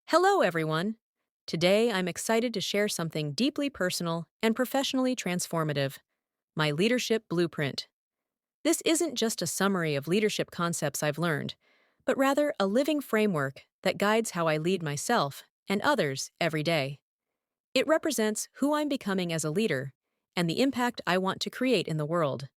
Hello, everyone. Today, I'm excited to share something deeply personal and professionally transformative: my leadership blueprint. This isn't just a summary of leadership concepts I've learned, but rather a living framework that guides how I lead myself and others every day. It represents who I'm becoming as a leader and the impact I want to create in the world.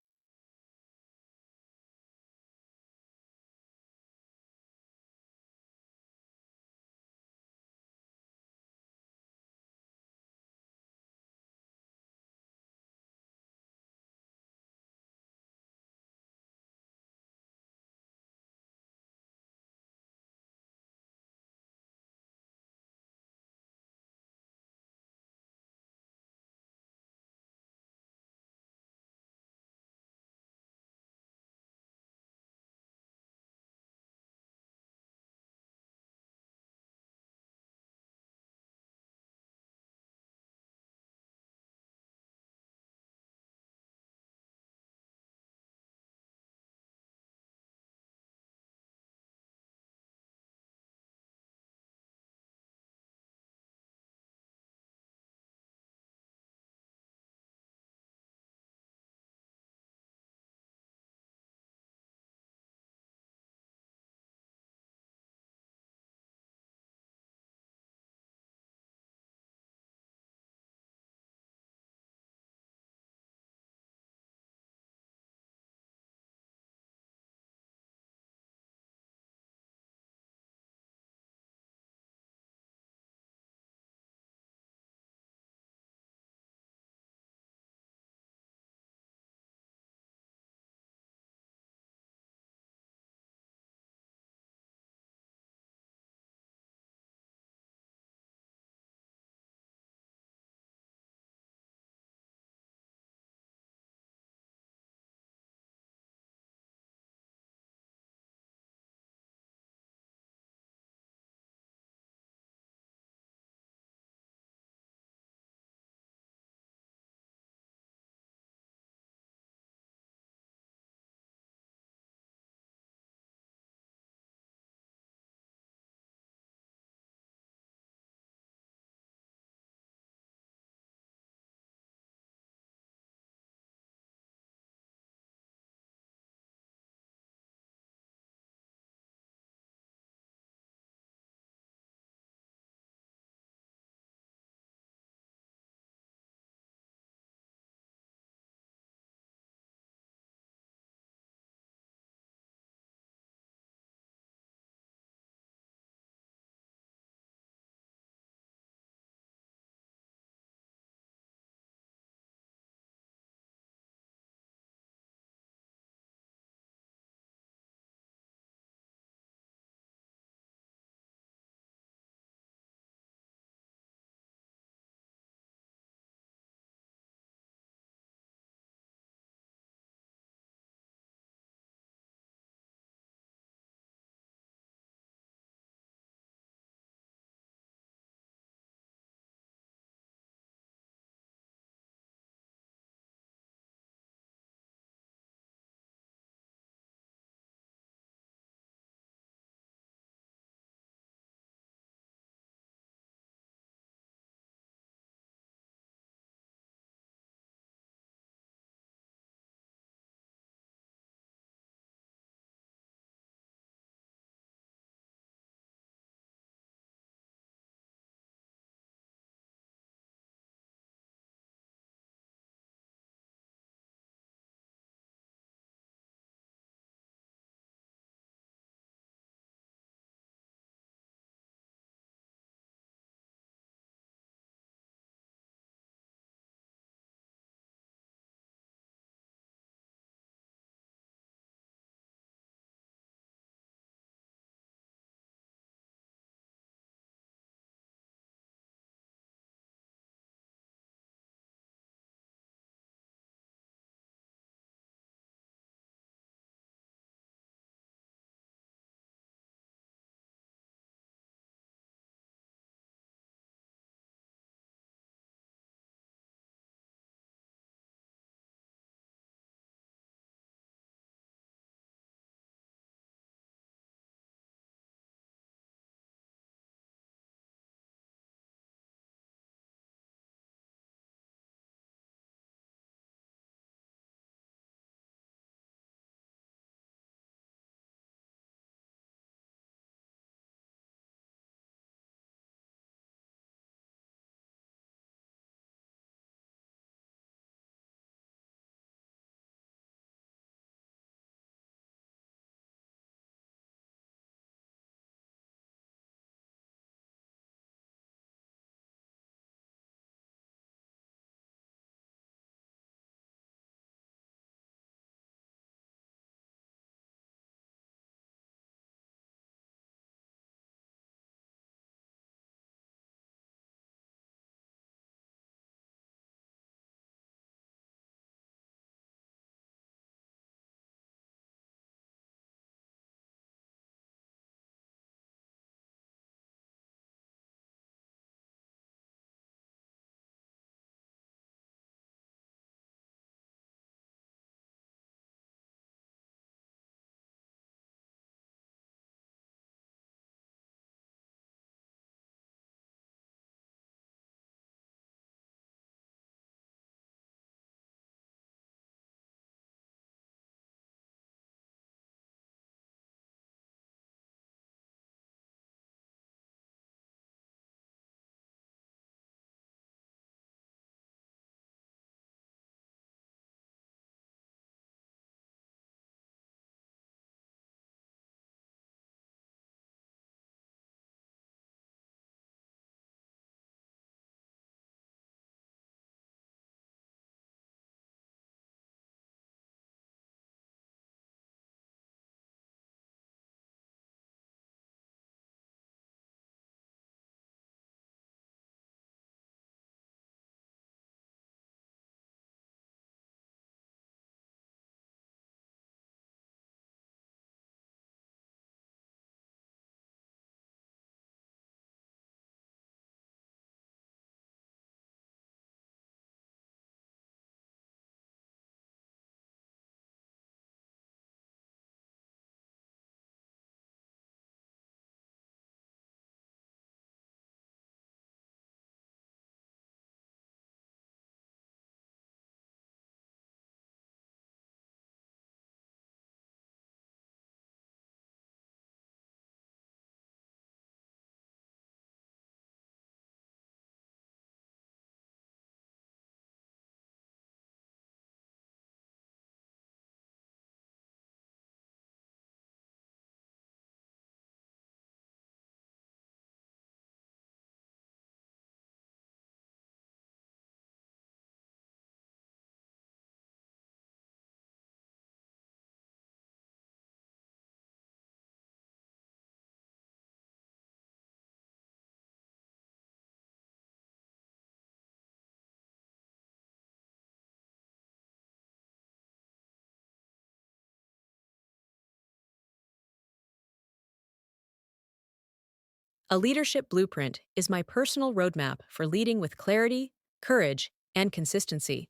A leadership blueprint is my personal roadmap for leading with clarity, courage, and consistency.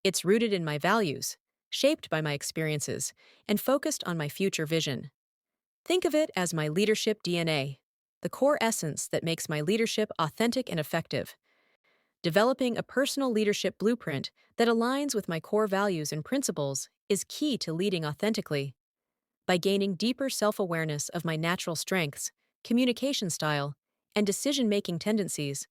It's rooted in my values, shaped by my experiences, and focused on my future vision. Think of it as my leadership DNA, the core essence that makes my leadership authentic and effective. Developing a personal leadership blueprint that aligns with my core values and principles is key to leading authentically. By gaining deeper self awareness of my natural strengths, communication style, and decision making tendencies,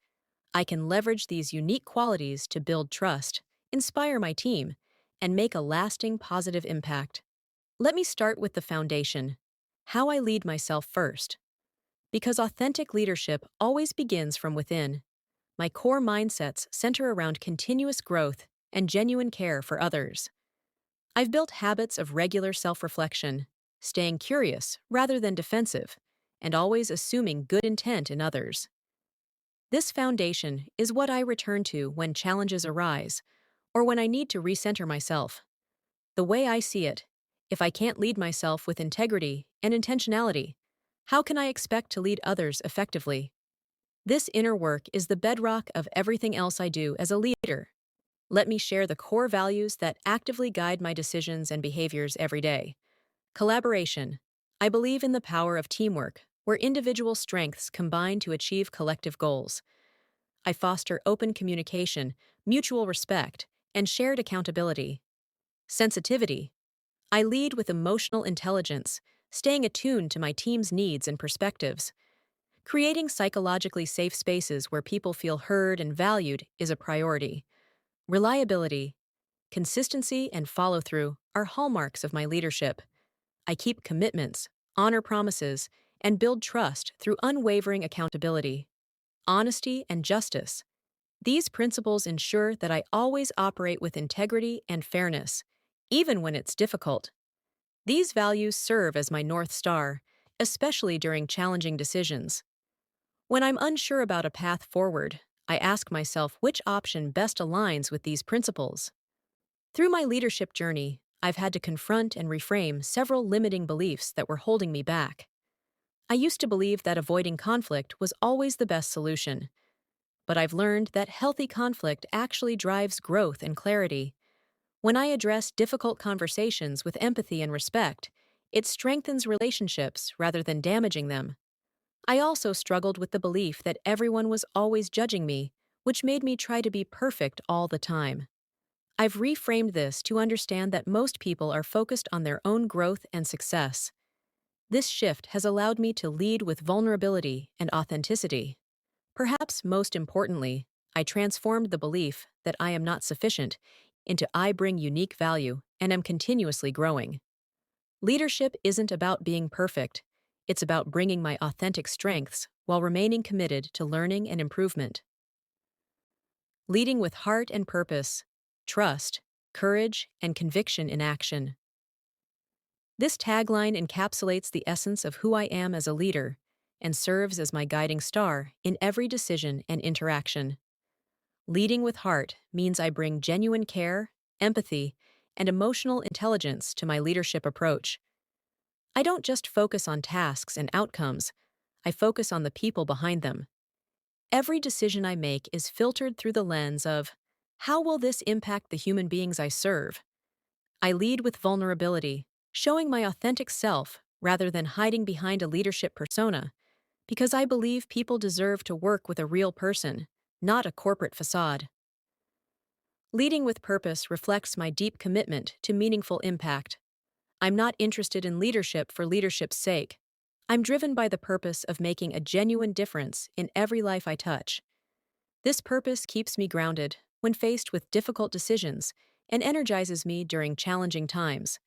I can leverage these unique qualities to build trust, inspire my team, and make a lasting positive impact. Let me start with the foundation: how I lead myself first. Because authentic leadership always begins from within, my core mindsets center around continuous growth and genuine care for others. I've built habits of regular self reflection, staying curious rather than defensive, and always assuming good intent in others. This foundation is what I return to when challenges arise or when I need to recenter myself. The way I see it, if I can't lead myself with integrity and intentionality, how can I expect to lead others effectively? This inner work is the bedrock of everything else I do as a leader. Let me share the core values that actively guide my decisions and behaviors every day. Collaboration. I believe in the power of teamwork, where individual strengths combine to achieve collective goals. I foster open communication, mutual respect, and shared accountability. Sensitivity. I lead with emotional intelligence, staying attuned to my team's needs and perspectives. Creating psychologically safe spaces where people feel heard and valued is a priority. Reliability. Consistency and follow through are hallmarks of my leadership. I keep commitments, honor promises, and build trust through unwavering accountability. Honesty and justice. These principles ensure that I always operate with integrity and fairness, even when it's difficult. These values serve as my North Star, especially during challenging decisions. When I'm unsure about a path forward, I ask myself which option best aligns with these principles. Through my leadership journey, I've had to confront and reframe several limiting beliefs that were holding me back. I used to believe that avoiding conflict was always the best solution, but I've learned that healthy conflict actually drives growth and clarity. When I address difficult conversations with empathy and respect, it strengthens relationships rather than damaging them. I also struggled with the belief that everyone was always judging me, which made me try to be perfect all the time. I've reframed this to understand that most people are focused on their own growth and success. This shift has allowed me to lead with vulnerability and authenticity. Perhaps most importantly, I transformed the belief that I am not sufficient into I bring unique value and am continuously growing. Leadership isn't about being perfect, it's about bringing my authentic strengths while remaining committed to learning and improvement. Leading with heart and purpose, trust, courage, and conviction in action. This tagline encapsulates the essence of who I am as a leader and serves as my guiding star in every decision and interaction. Leading with heart means I bring genuine care, empathy, and emotional intelligence to my leadership approach. I don't just focus on tasks and outcomes, I focus on the people behind them. Every decision I make is filtered through the lens of, how will this impact the human beings I serve? I lead with vulnerability, showing my authentic self rather than hiding behind a leadership persona, because I believe people deserve to work with a real person, not a corporate facade. Leading with purpose reflects my deep commitment to meaningful impact. I'm not interested in leadership for leadership's sake. I'm driven by the purpose of making a genuine difference in every life I touch. This purpose keeps me grounded when faced with difficult decisions and energizes me during challenging times.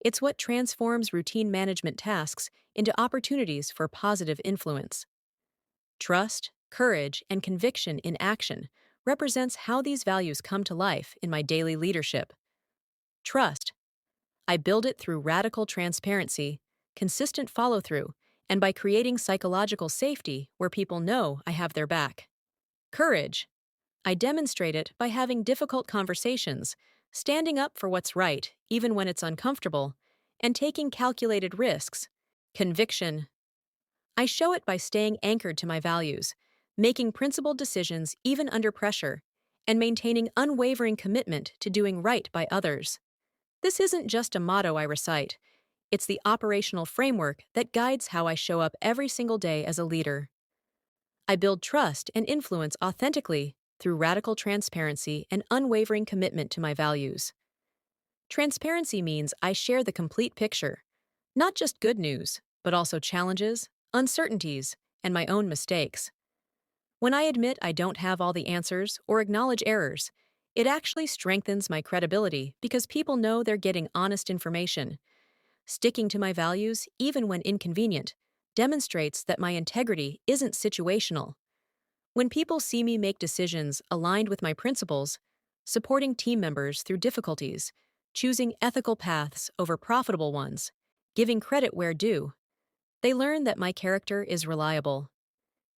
It's what transforms routine management tasks into opportunities for positive influence. Trust, courage, and conviction in action represents how these values come to life in my daily leadership. Trust. I build it through radical transparency, consistent follow through, and by creating psychological safety where people know I have their back. Courage. I demonstrate it by having difficult conversations, standing up for what's right, even when it's uncomfortable, and taking calculated risks. Conviction. I show it by staying anchored to my values, making principled decisions even under pressure, and maintaining unwavering commitment to doing right by others. This isn't just a motto I recite, it's the operational framework that guides how I show up every single day as a leader. I build trust and influence authentically through radical transparency and unwavering commitment to my values. Transparency means I share the complete picture, not just good news, but also challenges, uncertainties, and my own mistakes. When I admit I don't have all the answers or acknowledge errors, it actually strengthens my credibility because people know they're getting honest information. Sticking to my values, even when inconvenient, demonstrates that my integrity isn't situational. When people see me make decisions aligned with my principles, supporting team members through difficulties, choosing ethical paths over profitable ones, giving credit where due, they learn that my character is reliable.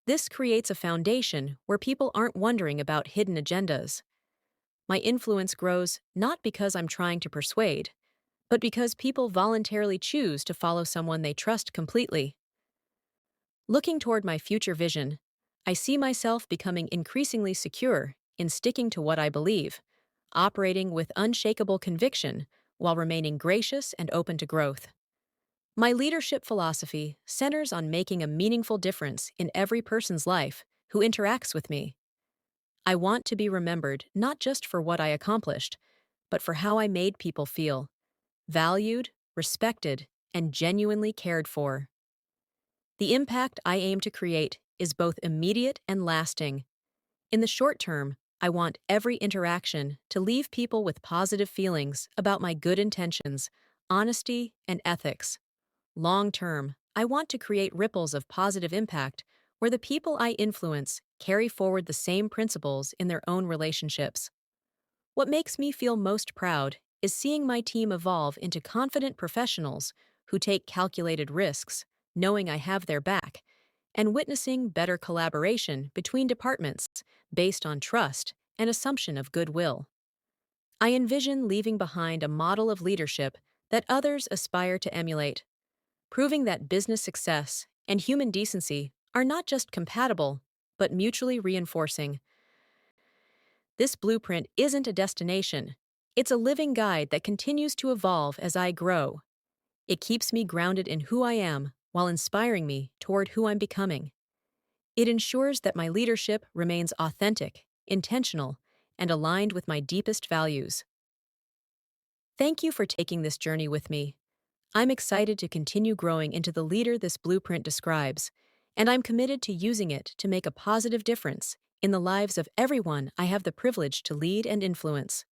This creates a foundation where people aren't wondering about hidden agendas. My influence grows not because I'm trying to persuade, but because people voluntarily choose to follow someone they trust completely. Looking toward my future vision, I see myself becoming increasingly secure in sticking to what I believe, operating with unshakable conviction while remaining gracious and open to growth. My leadership philosophy centers on making a meaningful difference in every person's life who interacts with me. I want to be remembered not just for what I accomplished, but for how I made people feel valued, respected, and genuinely cared for. The impact I aim to create is both immediate and lasting. In the short term, I want every interaction to leave people with positive feelings about my good intentions, honesty, and ethics. Long term, I want to create ripples of positive impact where the people I influence carry forward the same principles in their own relationships. What makes me feel most proud is seeing my team evolve into confident professionals who take calculated risks, knowing I have their back, and witnessing better collaboration between departments based on trust and assumption of goodwill. I envision leaving behind a model of leadership that others aspire to emulate, proving that business success and human decency are not just compatible, but mutually reinforcing. This blueprint isn't a destination, it's a living guide that continues to evolve as I grow. It keeps me grounded in who I am while inspiring me toward who I'm becoming. It ensures that my leadership remains authentic, intentional, and aligned with my deepest values. Thank you for taking this journey with me. I'm excited to continue growing into the leader this blueprint describes, and I'm committed to using it to make a positive difference in the lives of everyone I have the privilege to lead and influence.